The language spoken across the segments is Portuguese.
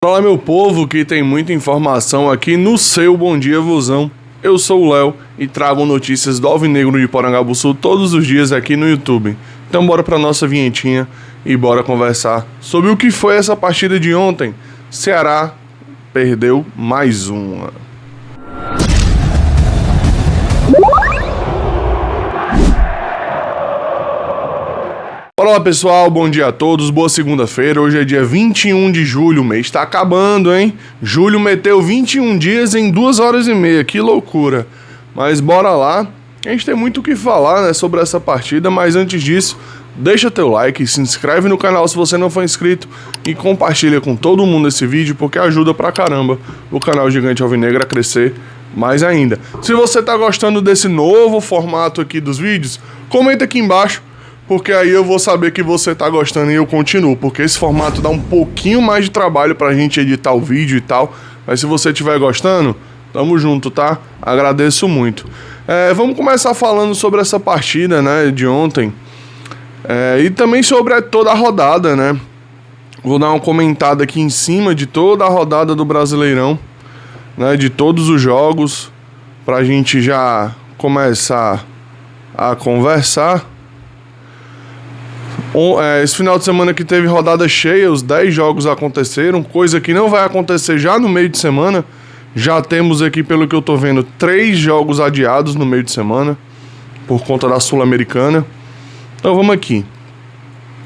Fala, meu povo, que tem muita informação aqui no seu Bom Dia Vozão. Eu sou o Léo e trago notícias do Alvinegro de Porangabuçu todos os dias aqui no YouTube. Então bora pra nossa vinhetinha e bora conversar sobre o que foi essa partida de ontem. Ceará perdeu mais uma. Olá pessoal, bom dia a todos, boa segunda-feira. Hoje é dia 21 de julho, o mês tá acabando, hein? Julho meteu 21 dias em 2 horas e meia, que loucura. Mas bora lá, a gente tem muito o que falar, né, sobre essa partida, mas antes disso, deixa teu like, se inscreve no canal se você não for inscrito e compartilha com todo mundo esse vídeo, porque ajuda pra caramba o canal Gigante Alvinegra a crescer mais ainda. Se você tá gostando desse novo formato aqui dos vídeos, comenta aqui embaixo, porque aí eu vou saber que você tá gostando e eu continuo, porque esse formato dá um pouquinho mais de trabalho pra gente editar o vídeo e tal, mas se você estiver gostando, tamo junto, tá? Agradeço muito. Vamos começar falando sobre essa partida, né, de ontem, e também sobre toda a rodada, né? Vou dar uma comentada aqui em cima de toda a rodada do Brasileirão, né, de todos os jogos, pra gente já começar a conversar. Esse final de semana que teve rodada cheia, os 10 jogos aconteceram, coisa que não vai acontecer já no meio de semana. Já temos aqui, pelo que eu tô vendo, 3 jogos adiados no meio de semana, por conta da Sul-Americana. Então vamos aqui.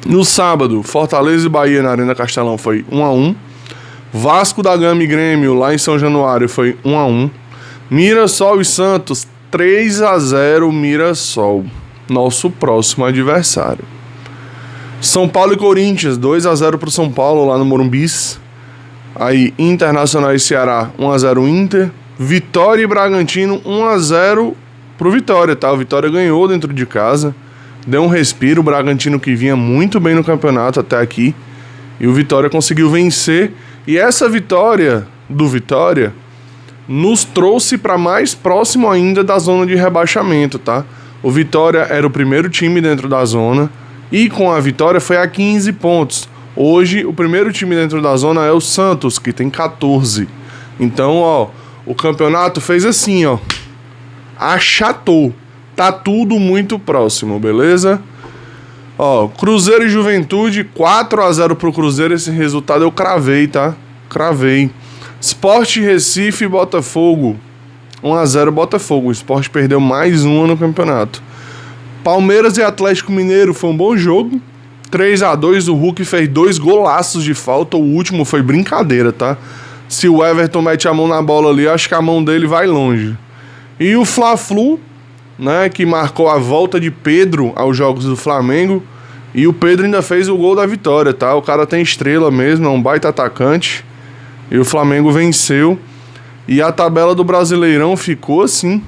No sábado, Fortaleza e Bahia na Arena Castelão foi 1-1. Vasco da Gama e Grêmio lá em São Januário foi 1-1. Mirassol e Santos 3-0 Mirassol, nosso próximo adversário. São Paulo e Corinthians, 2-0 pro São Paulo lá no Morumbis. Aí Internacional e Ceará, 1-0 Inter. Vitória e Bragantino, 1-0 pro Vitória, tá? O Vitória ganhou dentro de casa, deu um respiro. O Bragantino que vinha muito bem no campeonato até aqui, e o Vitória conseguiu vencer. E essa vitória do Vitória nos trouxe para mais próximo ainda da zona de rebaixamento, tá? O Vitória era o primeiro time dentro da zona, e com a vitória foi a 15 pontos. Hoje, o primeiro time dentro da zona é o Santos, que tem 14. Então, ó, o campeonato fez assim, ó, achatou. Tá tudo muito próximo, beleza? Ó, Cruzeiro e Juventude, 4-0 pro Cruzeiro. Esse resultado eu cravei, tá? Cravei. Sport Recife e Botafogo, 1-0 Botafogo. O Sport perdeu mais uma no campeonato. Palmeiras e Atlético Mineiro foi um bom jogo, 3-2, o Hulk fez 2 golaços de falta, o último foi brincadeira, tá? Se o Everton mete a mão na bola ali, acho que a mão dele vai longe. E o Fla-Flu, né, que marcou a volta de Pedro aos jogos do Flamengo, e o Pedro ainda fez o gol da vitória, tá? O cara tem estrela mesmo, é um baita atacante, e o Flamengo venceu. E a tabela do Brasileirão ficou assim: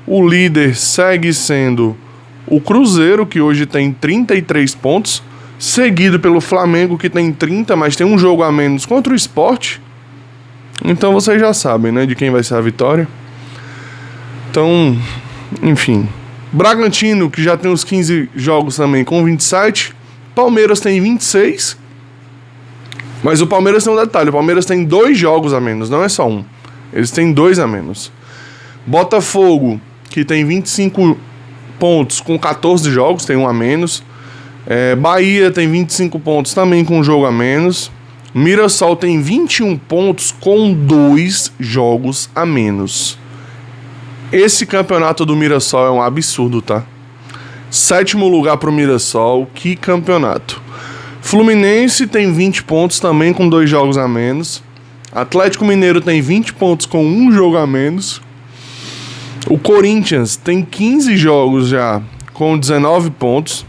o líder segue sendo o Cruzeiro, que hoje tem 33 pontos, seguido pelo Flamengo, que tem 30, mas tem um jogo a menos contra o Sport. Então vocês já sabem, né, de quem vai ser a vitória. Então, enfim. Bragantino, que já tem os 15 jogos também, com 27. Palmeiras tem 26. Mas o Palmeiras tem um detalhe: o Palmeiras tem 2 jogos a menos, não é só um. Eles têm 2 a menos. Botafogo, que tem 25 pontos com 14 jogos, tem um a menos. Bahia tem 25 pontos também com um jogo a menos. Mirassol tem 21 pontos com 2 jogos a menos. Esse campeonato do Mirassol é um absurdo, tá? 7º lugar pro Mirassol, que campeonato. Fluminense tem 20 pontos também com 2 jogos a menos. Atlético Mineiro tem 20 pontos com 1 jogo a menos. O Corinthians tem 15 jogos já com 19 pontos.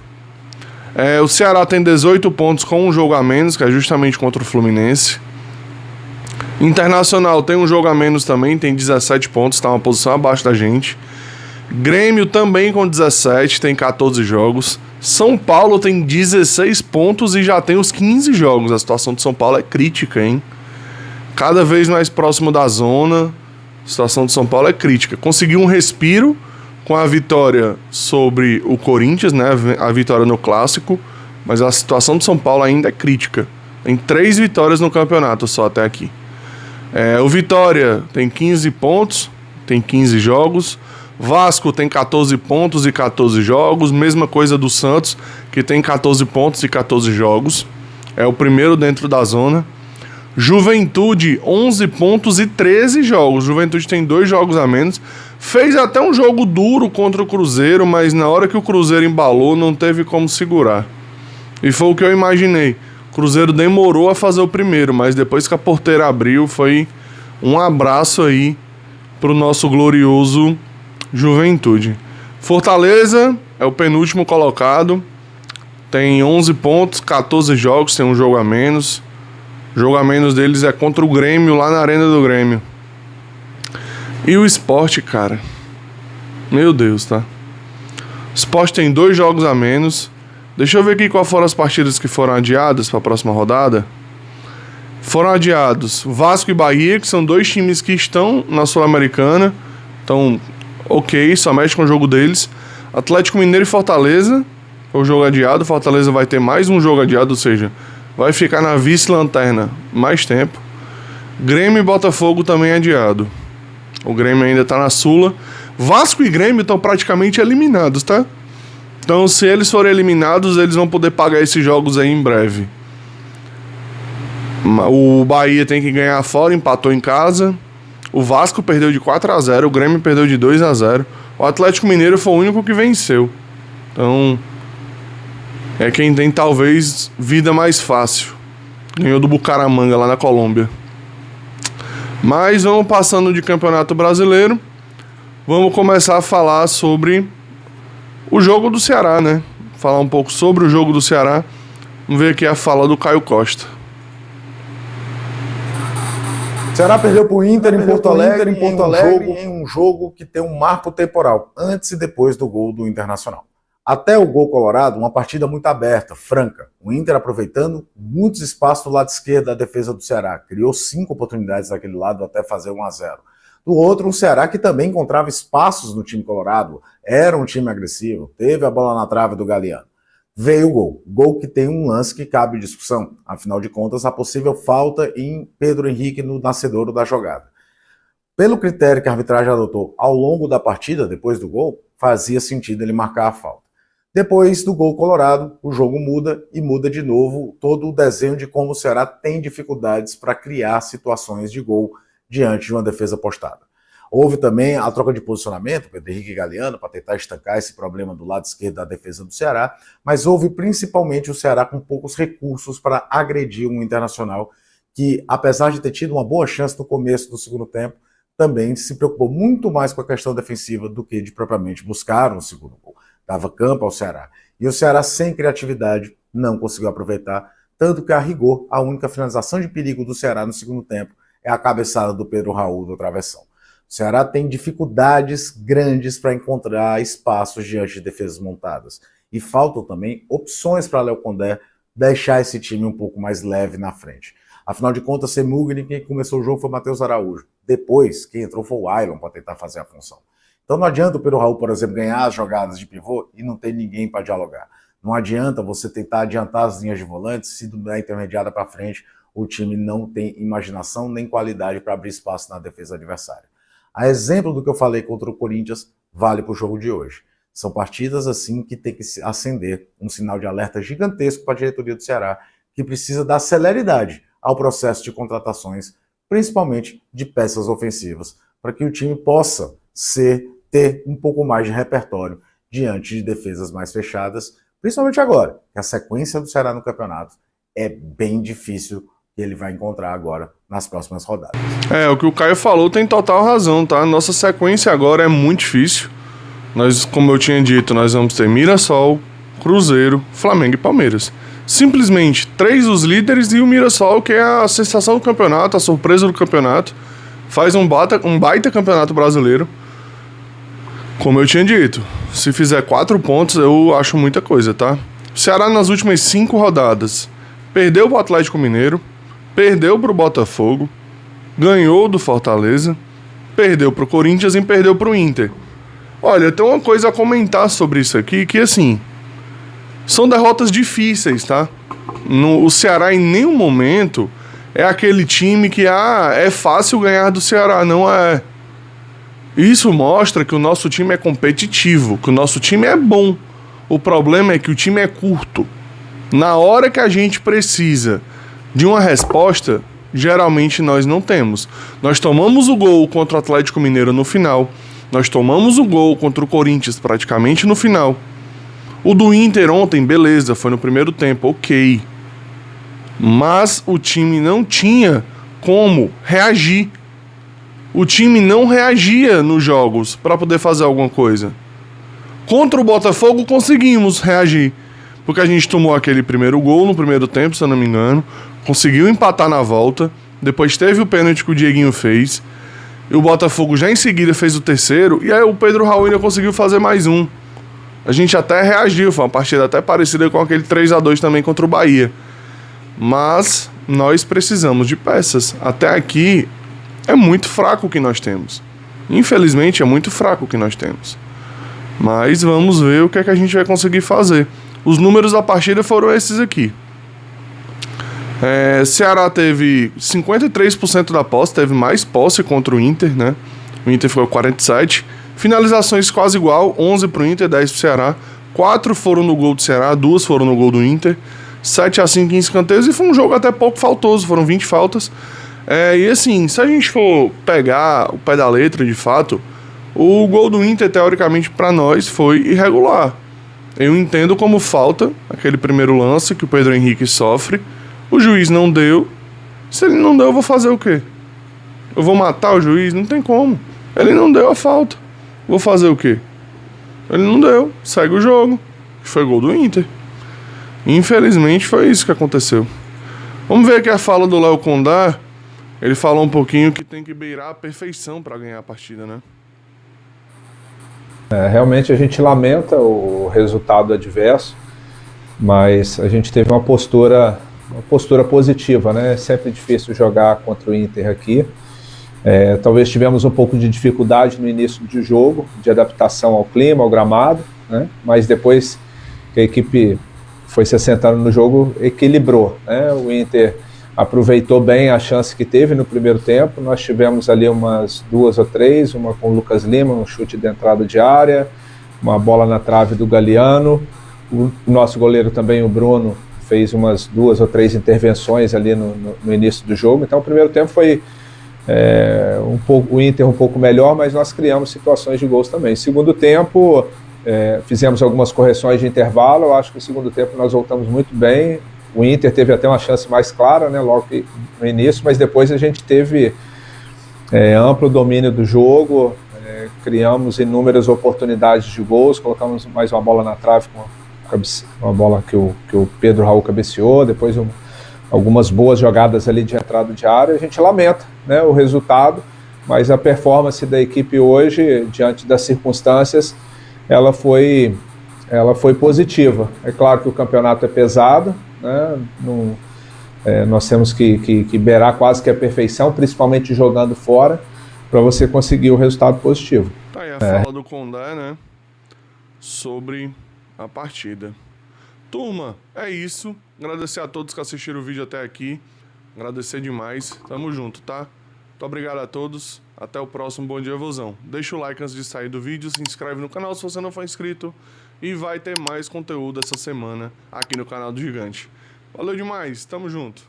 O Ceará tem 18 pontos com 1 jogo a menos, que é justamente contra o Fluminense. Internacional tem 1 jogo a menos também, tem 17 pontos, está uma posição abaixo da gente. Grêmio também com 17, tem 14 jogos. São Paulo tem 16 pontos e já tem os 15 jogos. A situação de São Paulo é crítica, hein? Cada vez mais próximo da zona. A situação de São Paulo é crítica. Conseguiu um respiro com a vitória sobre o Corinthians, né? A vitória no Clássico. Mas a situação de São Paulo ainda é crítica. Tem 3 vitórias no campeonato só até aqui. O Vitória tem 15 pontos, tem 15 jogos. Vasco tem 14 pontos e 14 jogos. Mesma coisa do Santos, que tem 14 pontos e 14 jogos. É o primeiro dentro da zona. Juventude, 11 pontos e 13 jogos. Juventude tem 2 jogos a menos. Fez até um jogo duro contra o Cruzeiro, mas na hora que o Cruzeiro embalou, não teve como segurar. E foi o que eu imaginei. O Cruzeiro demorou a fazer o primeiro, mas depois que a porteira abriu, foi um abraço aí pro nosso glorioso Juventude. Fortaleza é o penúltimo colocado. Tem 11 pontos, 14 jogos, tem um jogo a menos. O jogo a menos deles é contra o Grêmio, lá na Arena do Grêmio. E o Sport, cara. Meu Deus, tá? O Sport tem 2 jogos a menos. Deixa eu ver aqui quais foram as partidas que foram adiadas para a próxima rodada. Foram adiados Vasco e Bahia, que são 2 times que estão na Sul-Americana. Então, ok, só mexe com o jogo deles. Atlético Mineiro e Fortaleza, foi o jogo adiado. Fortaleza vai ter mais um jogo adiado, ou seja, vai ficar na vice-lanterna mais tempo. Grêmio e Botafogo também adiado. O Grêmio ainda tá na Sula. Vasco e Grêmio estão praticamente eliminados, tá? Então, se eles forem eliminados, eles vão poder pagar esses jogos aí em breve. O Bahia tem que ganhar fora, empatou em casa. O Vasco perdeu de 4-0, o Grêmio perdeu de 2-0. O Atlético Mineiro foi o único que venceu. Então, é quem tem talvez vida mais fácil. Ganhou do Bucaramanga lá na Colômbia. Mas vamos passando de Campeonato Brasileiro. Vamos começar a falar sobre o jogo do Ceará, né? Falar um pouco sobre o jogo do Ceará. Vamos ver aqui a fala do Caio Costa. O Ceará perdeu para o Inter em Porto Alegre, em um jogo que tem um marco temporal, antes e depois do gol do Internacional. Até o gol colorado, uma partida muito aberta, franca. O Inter aproveitando muitos espaços do lado esquerdo da defesa do Ceará. Criou 5 oportunidades daquele lado até fazer 1-0. Do outro, um Ceará que também encontrava espaços no time colorado. Era um time agressivo, teve a bola na trave do Galeano. Veio o gol. Gol que tem um lance que cabe discussão. Afinal de contas, a possível falta em Pedro Henrique no nascedouro da jogada. Pelo critério que a arbitragem adotou ao longo da partida, depois do gol, fazia sentido ele marcar a falta. Depois do gol colorado, o jogo muda e muda de novo todo o desenho de como o Ceará tem dificuldades para criar situações de gol diante de uma defesa postada. Houve também a troca de posicionamento, Pedro Henrique e Galeano, para tentar estancar esse problema do lado esquerdo da defesa do Ceará, mas houve principalmente o Ceará com poucos recursos para agredir um Internacional que, apesar de ter tido uma boa chance no começo do segundo tempo, também se preocupou muito mais com a questão defensiva do que de propriamente buscar um segundo gol. Dava campo ao Ceará. E o Ceará, sem criatividade, não conseguiu aproveitar, tanto que, a rigor, a única finalização de perigo do Ceará no segundo tempo é a cabeçada do Pedro Raul do travessão. O Ceará tem dificuldades grandes para encontrar espaços diante de defesas montadas. E faltam também opções para Léo Condé deixar esse time um pouco mais leve na frente. Afinal de contas, sem Mugni, quem começou o jogo foi o Matheus Araújo. Depois, quem entrou foi o Ailon para tentar fazer a função. Então não adianta o Pedro Raul, por exemplo, ganhar as jogadas de pivô e não ter ninguém para dialogar. Não adianta você tentar adiantar as linhas de volantes se da intermediária para frente o time não tem imaginação nem qualidade para abrir espaço na defesa adversária. A exemplo do que eu falei contra o Corinthians, vale para o jogo de hoje. São partidas assim que tem que acender um sinal de alerta gigantesco para a diretoria do Ceará, que precisa dar celeridade ao processo de contratações, principalmente de peças ofensivas, para que o time possa ter um pouco mais de repertório diante de defesas mais fechadas, principalmente agora, que a sequência do Ceará no campeonato é bem difícil que ele vai encontrar agora nas próximas rodadas. O que o Caio falou tem total razão, tá? Nossa sequência agora é muito difícil. Nós, como eu tinha dito, nós vamos ter Mirassol, Cruzeiro, Flamengo e Palmeiras. Simplesmente 3 dos líderes e o Mirassol, que é a sensação do campeonato, a surpresa do campeonato. Faz um baita campeonato brasileiro. Como eu tinha dito, se fizer 4 pontos, eu acho muita coisa, tá? O Ceará nas últimas 5 rodadas perdeu pro Atlético Mineiro, perdeu pro Botafogo, ganhou do Fortaleza, perdeu pro Corinthians e perdeu pro Inter. Olha, tem uma coisa a comentar sobre isso aqui, que assim, São derrotas difíceis, tá? O Ceará em nenhum momento é aquele time que é fácil ganhar do Ceará, não é. Isso mostra que o nosso time é competitivo, que o nosso time é bom. O problema é que o time é curto. Na hora que a gente precisa de uma resposta, geralmente nós não temos. Nós tomamos o gol contra o Atlético Mineiro no final. Nós tomamos o gol contra o Corinthians praticamente no final. O do Inter ontem, beleza, foi no primeiro tempo, ok. Mas o time não tinha como reagir. O time não reagia nos jogos para poder fazer alguma coisa. Contra o Botafogo conseguimos reagir. Porque a gente tomou aquele primeiro gol no primeiro tempo, se eu não me engano. Conseguiu empatar na volta. Depois teve o pênalti que o Dieguinho fez. E o Botafogo já em seguida fez o terceiro. E aí o Pedro Raul ainda conseguiu fazer mais um. A gente até reagiu. Foi uma partida até parecida com aquele 3-2 também contra o Bahia. Mas nós precisamos de peças. Até aqui é muito fraco o que nós temos. Infelizmente é muito fraco o que nós temos. Mas vamos ver o que é que a gente vai conseguir fazer. Os números da partida foram esses aqui. Ceará teve 53% da posse, teve mais posse contra o Inter, né? O Inter ficou 47%. Finalizações quase igual, 11 pro Inter, 10 pro Ceará. 4 foram no gol do Ceará, 2 foram no gol do Inter. 7-5 em escanteios e foi um jogo até pouco faltoso, foram 20 faltas. E assim, se a gente for pegar o pé da letra de fato, o gol do Inter, teoricamente, para nós foi irregular. Eu entendo como falta aquele primeiro lance que o Pedro Henrique sofre. O juiz não deu. Se ele não deu, eu vou fazer o quê? Eu vou matar o juiz? Não tem como. Ele não deu a falta. Vou fazer o quê? Ele não deu. Segue o jogo. Foi gol do Inter. Infelizmente foi isso que aconteceu. Vamos ver aqui a fala do Léo Condá. Ele falou um pouquinho que tem que beirar a perfeição para ganhar a partida, né? Realmente a gente lamenta o resultado adverso, mas a gente teve uma postura positiva, né? É sempre difícil jogar contra o Inter aqui. Talvez tivemos um pouco de dificuldade no início do jogo, de adaptação ao clima, ao gramado, né? Mas depois que a equipe foi se assentando no jogo, equilibrou, né? O Inter aproveitou bem a chance que teve no primeiro tempo. Nós tivemos ali umas 2 ou 3, uma com o Lucas Lima, um chute de entrada de área, uma bola na trave do Galeano. O nosso goleiro também, o Bruno, fez umas 2 ou 3 intervenções ali no início do jogo. Então o primeiro tempo foi o Inter um pouco melhor, mas nós criamos situações de gols também. Segundo tempo, fizemos algumas correções de intervalo. Eu acho que no segundo tempo nós voltamos muito bem. O Inter teve até uma chance mais clara, né, logo no início, mas depois a gente teve amplo domínio do jogo, criamos inúmeras oportunidades de gols, colocamos mais uma bola na trave, uma bola que o Pedro Raul cabeceou, depois algumas boas jogadas ali de entrada de área. A gente lamenta, né, o resultado, mas a performance da equipe hoje, diante das circunstâncias, ela foi positiva. É claro que o campeonato é pesado, né? Nós temos que beirar quase que a perfeição, principalmente jogando fora, para você conseguir o resultado positivo. Tá aí a fala do Condé, né, sobre a partida. Turma, é isso. Agradecer a todos que assistiram o vídeo até aqui. Agradecer demais. Tamo junto, tá? Muito obrigado a todos. Até o próximo Bom Dia Vozão. Deixa o like antes de sair do vídeo, se inscreve no canal se você não for inscrito. E vai ter mais conteúdo essa semana aqui no canal do Gigante. Valeu demais, tamo junto.